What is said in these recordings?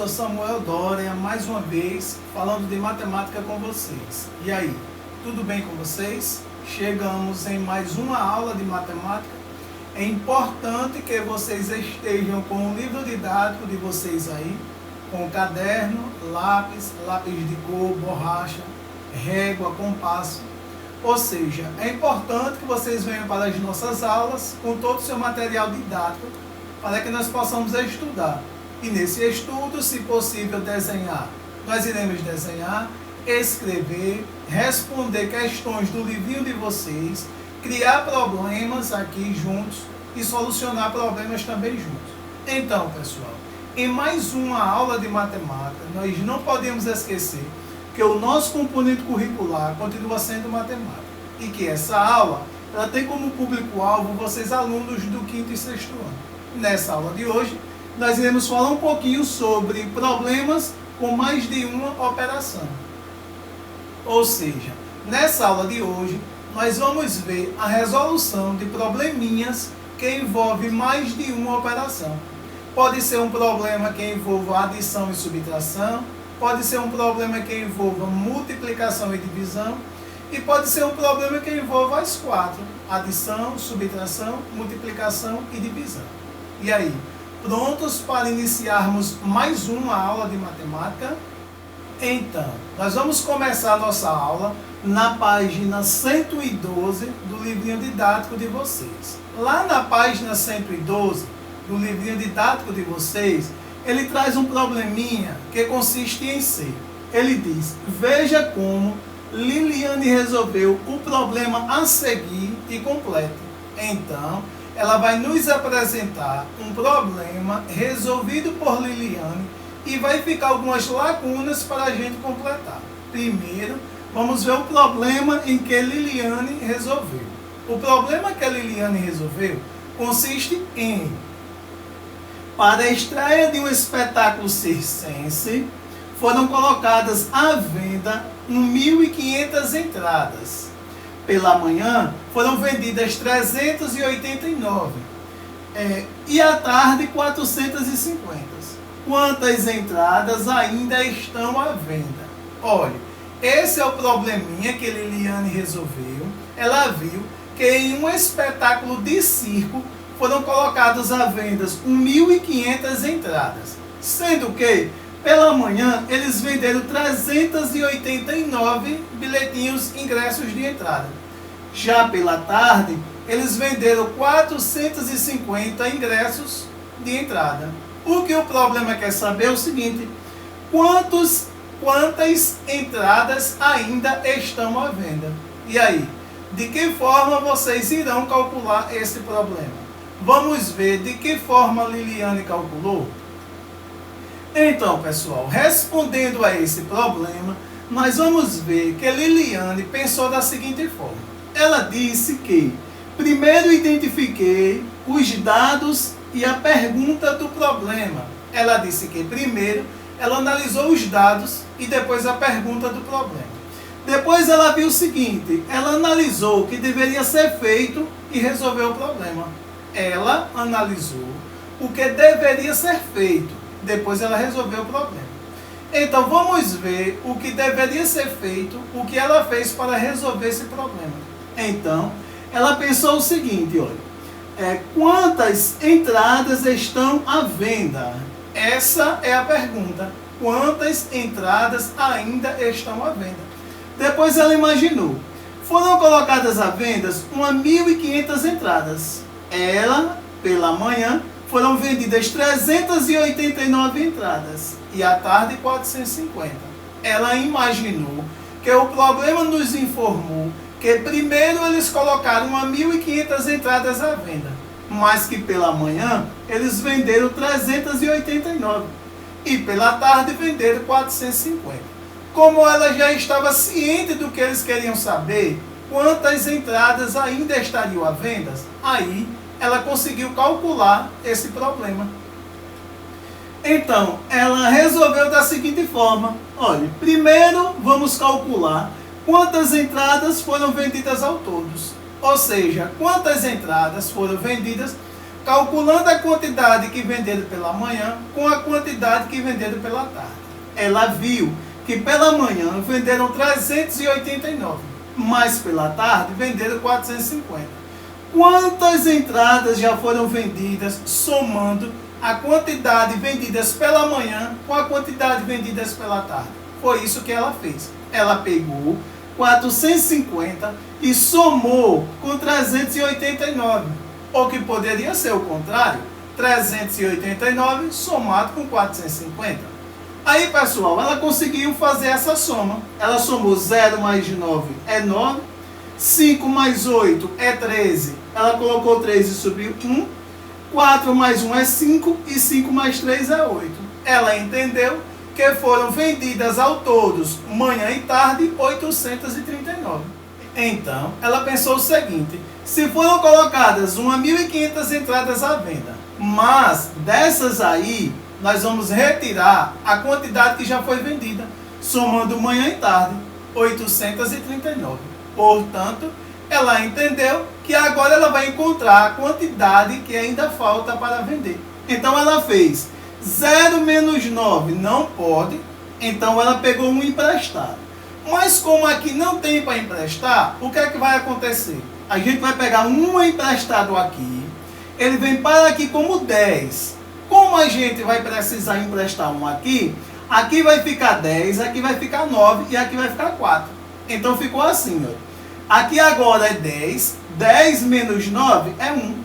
professor Samuel Dória, mais uma vez, falando de matemática com vocês. E aí, tudo bem com vocês? Chegamos em mais uma aula de matemática. É importante que vocês estejam com o livro didático de vocês aí, com caderno, lápis de cor, borracha, régua, compasso. Ou seja, é importante que vocês venham para as nossas aulas com todo o seu material didático, para que nós possamos estudar. E nesse estudo, se possível, desenhar. Nós iremos desenhar, escrever, responder questões do livrinho de vocês, criar problemas aqui juntos e solucionar problemas também juntos. Então, pessoal, em mais uma aula de matemática, nós não podemos esquecer que o nosso componente curricular continua sendo matemática. E que essa aula, ela tem como público-alvo vocês alunos do 5º e 6º ano. Nessa aula de hoje, nós iremos falar um pouquinho sobre problemas com mais de uma operação. Ou seja, nessa aula de hoje, nós vamos ver a resolução de probleminhas que envolvem mais de uma operação. Pode ser um problema que envolva adição e subtração, pode ser um problema que envolva multiplicação e divisão, e pode ser um problema que envolva as 4, adição, subtração, multiplicação e divisão. E aí, prontos para iniciarmos mais uma aula de matemática? Então, nós vamos começar a nossa aula na página 112 do livrinho didático de vocês. Lá na página 112 do livrinho didático de vocês, ele traz um probleminha que consiste em ser. Ele diz, veja como Liliane resolveu o problema a seguir e completa. Então, ela vai nos apresentar um problema resolvido por Liliane e vai ficar algumas lacunas para a gente completar. Primeiro, vamos ver o problema em que Liliane resolveu. O problema que a Liliane resolveu consiste em: para a estreia de um espetáculo circense, foram colocadas à venda 1.500 entradas. Pela manhã, foram vendidas 389. E à tarde, 450. Quantas entradas ainda estão à venda? Olha, esse é o probleminha que Liliane resolveu. Ela viu que em um espetáculo de circo foram colocadas à venda 1.500 entradas. Sendo que, pela manhã, eles venderam 389 bilhetinhos, ingressos de entrada. Já pela tarde, eles venderam 450 ingressos de entrada. O que o problema quer saber é o seguinte: quantas entradas ainda estão à venda? E aí, de que forma vocês irão calcular esse problema? Vamos ver de que forma Liliane calculou? Então, pessoal, respondendo a esse problema, nós vamos ver que Liliane pensou da seguinte forma. Ela disse que primeiro identifiquei os dados e a pergunta do problema. Ela disse que primeiro ela analisou os dados e depois a pergunta do problema. Depois ela viu o seguinte, ela analisou o que deveria ser feito e resolveu o problema. Ela analisou o que deveria ser feito. Depois ela resolveu o problema. Então vamos ver o que deveria ser feito, o que ela fez para resolver esse problema. Então, ela pensou o seguinte, olha, quantas entradas estão à venda? Essa é a pergunta. Quantas entradas ainda estão à venda? Depois ela imaginou. Foram colocadas à venda 1.500 entradas. Ela, pela manhã, foram vendidas 389 entradas e à tarde 450. Ela imaginou que o problema nos informou que primeiro eles colocaram 1.500 entradas à venda, mas que pela manhã eles venderam 389 e pela tarde venderam 450. Como ela já estava ciente do que eles queriam saber, quantas entradas ainda estariam à venda, aí ela conseguiu calcular esse problema. Então, ela resolveu da seguinte forma. Olha, primeiro vamos calcular quantas entradas foram vendidas ao todo. Ou seja, quantas entradas foram vendidas calculando a quantidade que venderam pela manhã com a quantidade que venderam pela tarde. Ela viu que pela manhã venderam 389, mas pela tarde venderam 450. Quantas entradas já foram vendidas somando a quantidade vendidas pela manhã com a quantidade vendidas pela tarde? Foi isso que ela fez. Ela pegou 450 e somou com 389. Ou que poderia ser o contrário, 389 somado com 450. Aí, pessoal, ela conseguiu fazer essa soma. Ela somou 0 mais 9 é 9, 5 mais 8 é 13. Ela colocou 13 e subiu 1, 4 mais 1 é 5 e 5 mais 3 é 8. Ela entendeu que foram vendidas ao todos, manhã e tarde, 839. Então, ela pensou o seguinte: se foram colocadas 1.500 entradas à venda, mas dessas aí, nós vamos retirar a quantidade que já foi vendida, somando manhã e tarde, 839. Portanto, ela entendeu que agora ela vai encontrar a quantidade que ainda falta para vender. Então, ela fez 0 menos 9 não pode, então ela pegou um emprestado. Mas como aqui não tem para emprestar, o que é que vai acontecer? A gente vai pegar um emprestado aqui, ele vem para aqui como 10. Como a gente vai precisar emprestar um aqui, aqui vai ficar 10, aqui vai ficar 9 e aqui vai ficar 4. Então ficou assim, ó. Aqui agora é 10, 10 menos 9 é 1.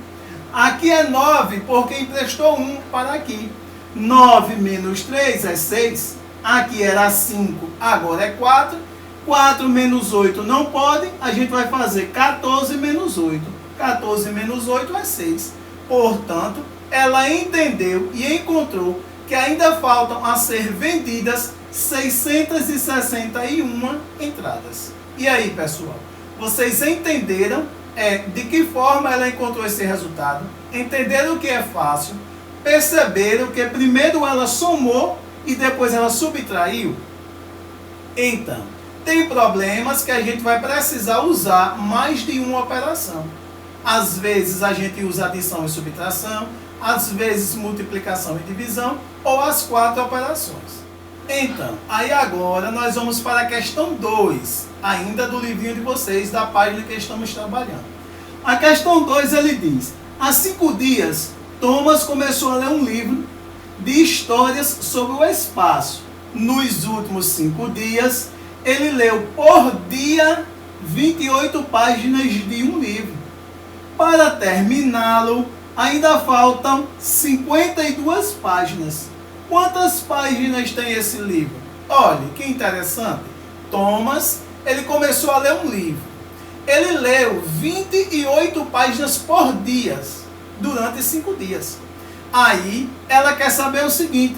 Aqui é 9 porque emprestou 1 para aqui. 9 menos 3 é 6. Aqui era 5, agora é 4. 4 menos 8 não pode, a gente vai fazer 14 menos 8. 14 menos 8 é 6. Portanto, ela entendeu e encontrou que ainda faltam a ser vendidas 661 entradas. E aí, pessoal, vocês entenderam de que forma ela encontrou esse resultado? Entenderam que é fácil? Perceberam que primeiro ela somou e depois ela subtraiu? Então, tem problemas que a gente vai precisar usar mais de uma operação. Às vezes a gente usa adição e subtração, às vezes multiplicação e divisão, ou as 4 operações. Então, aí agora nós vamos para a questão 2, ainda do livrinho de vocês, da página que estamos trabalhando. A questão 2, ele diz: há 5 dias, Thomas começou a ler um livro de histórias sobre o espaço. Nos últimos 5 dias, ele leu por dia 28 páginas de um livro. Para terminá-lo, ainda faltam 52 páginas. Quantas páginas tem esse livro? Olha, que interessante. Thomas, ele começou a ler um livro. Ele leu 28 páginas por dia, durante 5 dias. Aí, ela quer saber o seguinte: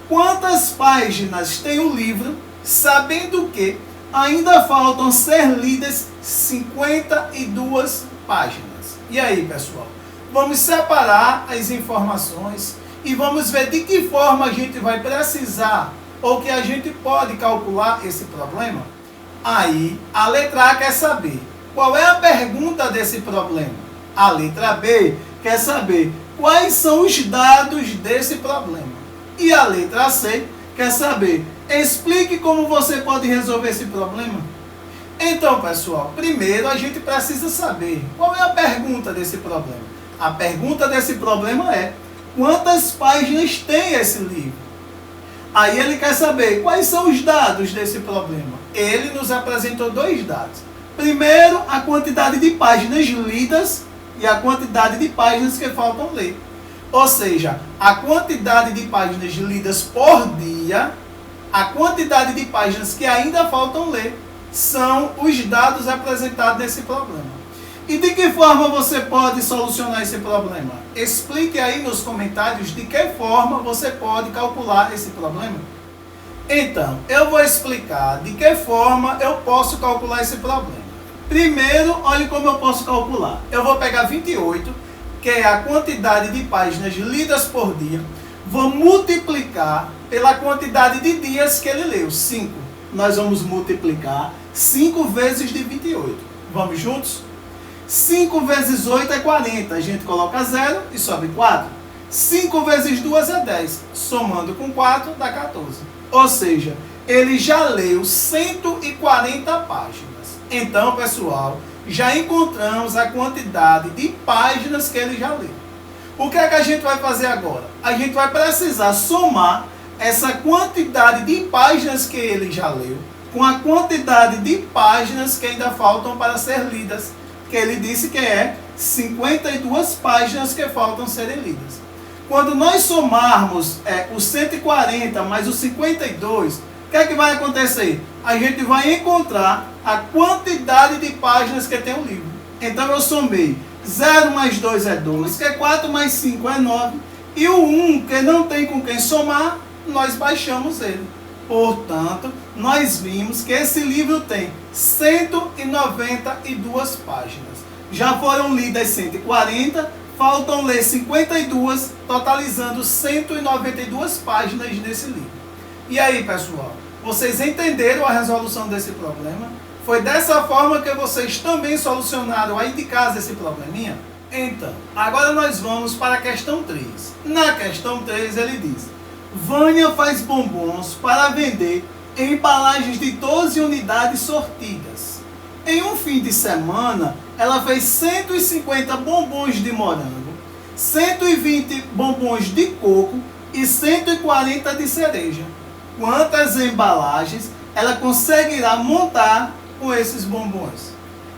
quantas páginas tem o livro, sabendo que ainda faltam ser lidas 52 páginas. E aí, pessoal? Vamos separar as informações e vamos ver de que forma a gente vai precisar ou que a gente pode calcular esse problema. Aí, a letra A quer saber qual é a pergunta desse problema. A letra B quer saber quais são os dados desse problema. E a letra C quer saber: explique como você pode resolver esse problema. Então, pessoal, primeiro a gente precisa saber qual é a pergunta desse problema. A pergunta desse problema é: quantas páginas tem esse livro? Aí ele quer saber quais são os dados desse problema. Ele nos apresentou 2 dados. Primeiro, a quantidade de páginas lidas e a quantidade de páginas que faltam ler. Ou seja, a quantidade de páginas lidas por dia, a quantidade de páginas que ainda faltam ler, são os dados apresentados nesse problema. E de que forma você pode solucionar esse problema? Explique aí nos comentários de que forma você pode calcular esse problema. Então, eu vou explicar de que forma eu posso calcular esse problema. Primeiro, olhe como eu posso calcular. Eu vou pegar 28, que é a quantidade de páginas lidas por dia, vou multiplicar pela quantidade de dias que ele leu, 5. Nós vamos multiplicar 5 vezes de 28. Vamos juntos? 5 vezes 8 é 40. A gente coloca 0 e sobe 4. 5 vezes 2 é 10. Somando com 4 dá 14. Ou seja, ele já leu 140 páginas. Então, pessoal, já encontramos a quantidade de páginas que ele já leu. O que é que a gente vai fazer agora? A gente vai precisar somar essa quantidade de páginas que ele já leu com a quantidade de páginas que ainda faltam para ser lidas, que ele disse que é 52 páginas que faltam serem lidas. Quando nós somarmos os 140 mais os 52, o que é que vai acontecer? A gente vai encontrar a quantidade de páginas que tem o livro. Então eu somei 0 mais 2 é 2, que é 4 mais 5 é 9, e o 1, que não tem com quem somar, nós baixamos ele. Portanto, nós vimos que esse livro tem 192 páginas. Já foram lidas 140, faltam ler 52, totalizando 192 páginas nesse livro. E aí, pessoal, vocês entenderam a resolução desse problema? Foi dessa forma que vocês também solucionaram aí de casa esse probleminha? Então, agora nós vamos para a questão 3. Na questão 3 ele diz: Vânia faz bombons para vender em embalagens de 12 unidades sortidas. Em um fim de semana, ela fez 150 bombons de morango, 120 bombons de coco e 140 de cereja. Quantas embalagens ela conseguirá montar com esses bombons?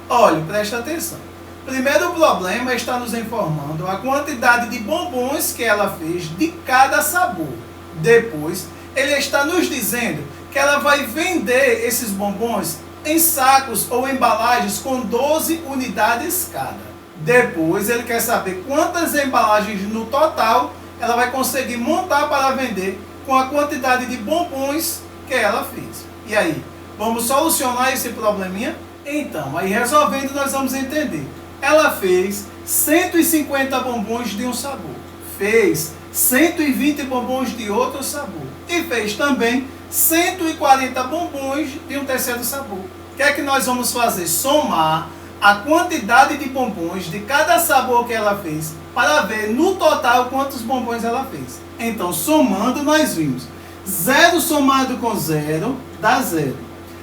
Olha, presta atenção. Primeiro problema está nos informando a quantidade de bombons que ela fez de cada sabor. Depois, ele está nos dizendo que ela vai vender esses bombons em sacos ou embalagens com 12 unidades cada. Depois, ele quer saber quantas embalagens no total ela vai conseguir montar para vender com a quantidade de bombons que ela fez. E aí, vamos solucionar esse probleminha? Então, aí resolvendo, nós vamos entender. Ela fez 150 bombons de um sabor, fez 120 bombons de outro sabor e fez também 140 bombons de um terceiro sabor. O que é que nós vamos fazer? Somar a quantidade de bombons de cada sabor que ela fez para ver no total quantos bombons ela fez. Então, somando, nós vimos 0 somado com 0 dá 0.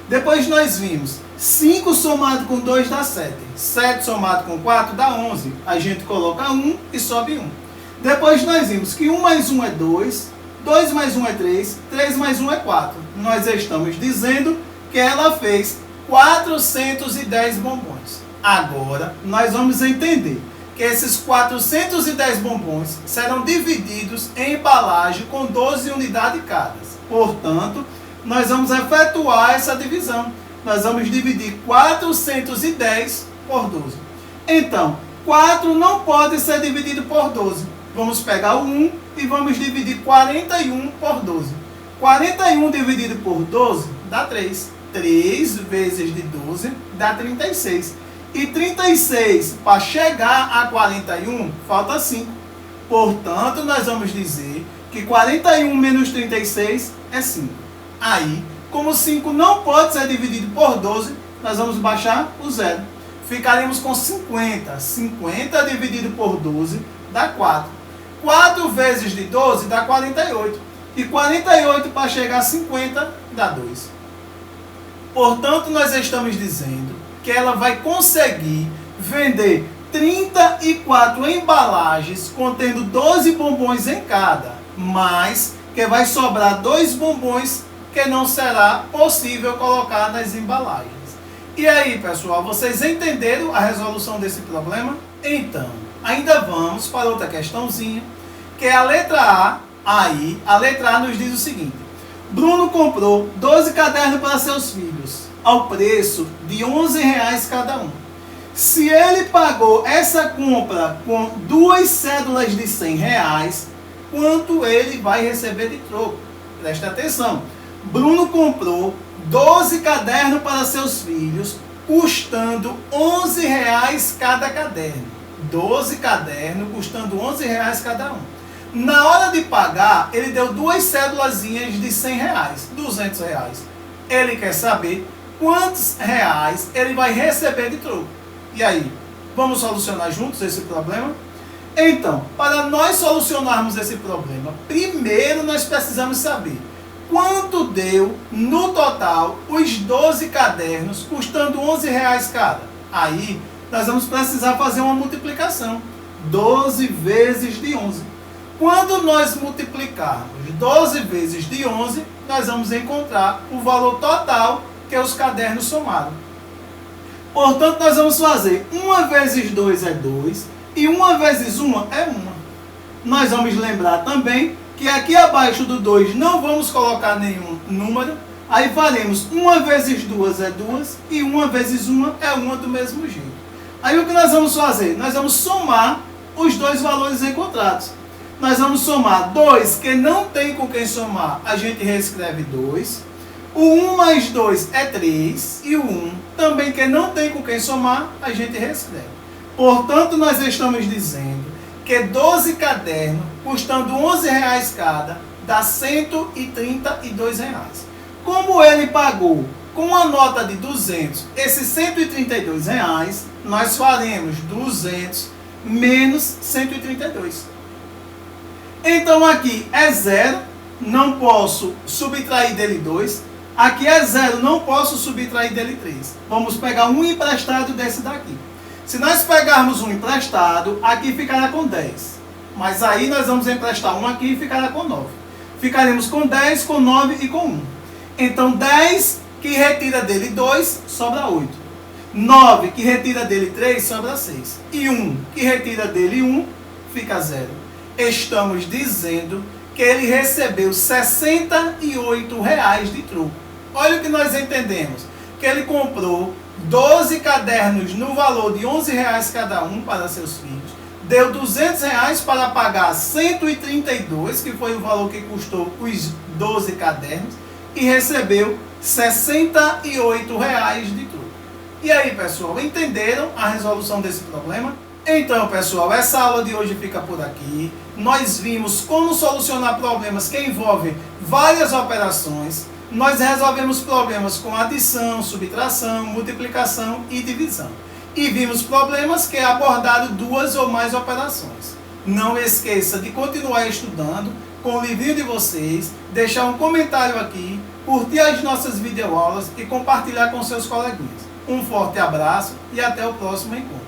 Depois nós vimos 5 somado com 2 dá 7. 7 somado com 4 dá 11. A gente coloca 1 e sobe 1. Depois nós vimos que 1 mais 1 é 2, 2 mais 1 é 3, 3 mais 1 é 4. Nós estamos dizendo que ela fez 410 bombons. Agora, nós vamos entender que esses 410 bombons serão divididos em embalagem com 12 unidades cada. Portanto, nós vamos efetuar essa divisão. Nós vamos dividir 410 por 12. Então, 4 não pode ser dividido por 12. Vamos pegar o 1 e vamos dividir 41 por 12. 41 dividido por 12 dá 3. 3 vezes de 12 dá 36. E 36, para chegar a 41, falta 5. Portanto, nós vamos dizer que 41 menos 36 é 5. Aí, como 5 não pode ser dividido por 12, nós vamos baixar o 0. Ficaremos com 50. 50 dividido por 12 dá 4. 4 vezes de 12 dá 48. E 48 para chegar a 50 dá 2. Portanto, nós estamos dizendo que ela vai conseguir vender 34 embalagens contendo 12 bombons em cada, mas que vai sobrar 2 bombons que não será possível colocar nas embalagens. E aí, pessoal, vocês entenderam a resolução desse problema? Então, ainda vamos para outra questãozinha, que é a letra A. Aí, a letra A nos diz o seguinte: Bruno comprou 12 cadernos para seus filhos, ao preço de R$11 cada um. Se ele pagou essa compra com 2 cédulas de R$100, quanto ele vai receber de troco? Presta atenção. Bruno comprou 12 cadernos para seus filhos, custando R$11 cada caderno. 12 cadernos custando R$11 cada um. Na hora de pagar, ele deu 2 cédulazinhas de R$100, R$200. Ele quer saber quantos reais ele vai receber de troco. E aí, Vamos solucionar juntos esse problema? Então, para nós solucionarmos esse problema, primeiro nós precisamos saber quanto deu no total os 12 cadernos, custando R$11 cada. Aí, nós vamos precisar fazer uma multiplicação. 12 vezes de 11. Quando nós multiplicarmos 12 vezes de 11, nós vamos encontrar o valor total que os cadernos somaram. Portanto, nós vamos fazer 1 vezes 2 é 2 e 1 vezes 1 é 1. Nós vamos lembrar também que aqui abaixo do 2 não vamos colocar nenhum número. Aí faremos 1 vezes 2 é 2 e 1 vezes 1 é 1 do mesmo jeito. Aí o que nós vamos fazer? Nós vamos somar os dois valores encontrados. Nós vamos somar 2, que não tem com quem somar, a gente reescreve 2. O 1 mais 2 é 3 e o 1 também que não tem com quem somar, a gente reescreve. Portanto, nós estamos dizendo que 12 cadernos, custando R$11 cada, dá R$132. Como ele pagou com a nota de 200 esses R$132, nós faremos 200 menos 132. Então aqui é 0, não posso subtrair dele 2. Aqui é 0, não posso subtrair dele 3. Vamos pegar um emprestado desse daqui. Se nós pegarmos um emprestado, aqui ficará com 10. Mas aí nós vamos emprestar um aqui e ficará com 9. Ficaremos com 10, com 9 e com 1. Então 10 que retira dele 2, sobra 8. 9 que retira dele 3, sobra 6. E 1 que retira dele 1, fica 0. Estamos dizendo que ele recebeu R$68 de troco. Olha o que nós entendemos. Que ele comprou 12 cadernos no valor de R$11 cada um para seus filhos. Deu R$200 para pagar 132, que foi o valor que custou os 12 cadernos. E recebeu R$68 de troco. E aí, pessoal, entenderam a resolução desse problema? Então, pessoal, essa aula de hoje fica por aqui. Nós vimos como solucionar problemas que envolvem várias operações. Nós resolvemos problemas com adição, subtração, multiplicação e divisão. E vimos problemas que abordaram 2 ou mais operações. Não esqueça de continuar estudando com o livrinho de vocês, deixar um comentário aqui, curtir as nossas videoaulas e compartilhar com seus coleguinhas. Um forte abraço e até o próximo encontro.